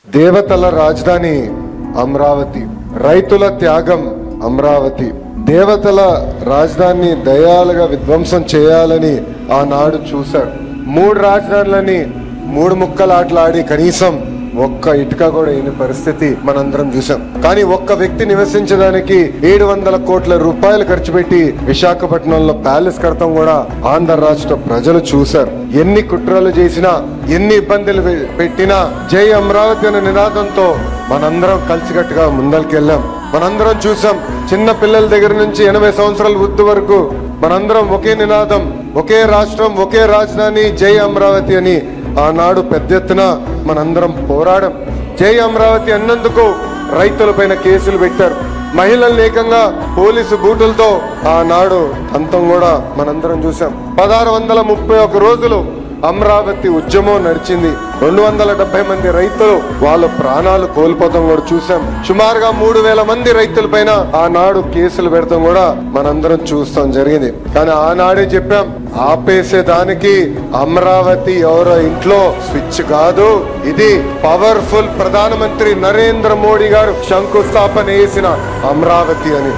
దేవతల రాజధాని అమరావతి, రైతుల త్యాగం అమరావతి. దేవతల రాజధానిని దయాలుగా విధ్వంసం చేయాలని ఆనాడు చూశారు. 3 రాజధానులని 3 ముక్కలాట్లాడి కనీసం ఒక్క ఇటుక కూడా అయిన పరిస్థితి మనందరం చూసాం. కానీ ఒక్క వ్యక్తి నివసించడానికి 700 కోట్ల రూపాయలు ఖర్చు పెట్టి విశాఖపట్నంలో ప్యాలెస్ కడతాం కూడా ఆంధ్ర రాష్ట్ర ప్రజలు చూశారు. ఎన్ని కుట్రలు చేసినా, ఎన్ని ఇబ్బందులు పెట్టినా జై అమరావతి అనే నినాదంతో మనందరం కలిసికట్టుగా ముందరికెళ్ళాం. మనందరం చూసాం, చిన్న పిల్లల దగ్గర నుంచి 80 సంవత్సరాల వృద్ధి వరకు మనందరం ఒకే నినాదం, ఒకే రాష్ట్రం, ఒకే రాజధాని, జై అమరావతి అని ఆనాడు పెద్ద ఎత్తున మనందరం పోరాడం. జై అమరావతి అన్నందుకు రైతులపైన కేసులు పెట్టారు. మహిళలు ఏకంగా పోలీసు బూటులతో ఆనాడు అంతం కూడా మనందరం చూసాం. 1631 రోజులు అమరావతి ఉద్యమం నడిచింది. 270 మంది రైతులు వాళ్ళ ప్రాణాలు కోల్పోతాం కూడా చూసాం. సుమారుగా 3000 మంది రైతుల పైన ఆనాడు కేసులు పెడతాం కూడా మనందరం చూస్తాం జరిగింది. కానీ ఆనాడే చెప్పాం, ఆపేసేదానికి అమరావతి ఎవరో ఇంట్లో స్విచ్ కాదు, ఇది పవర్ఫుల్ ప్రధానమంత్రి నరేంద్ర మోడీ గారు శంకుస్థాపన చేసిన అమరావతి అని.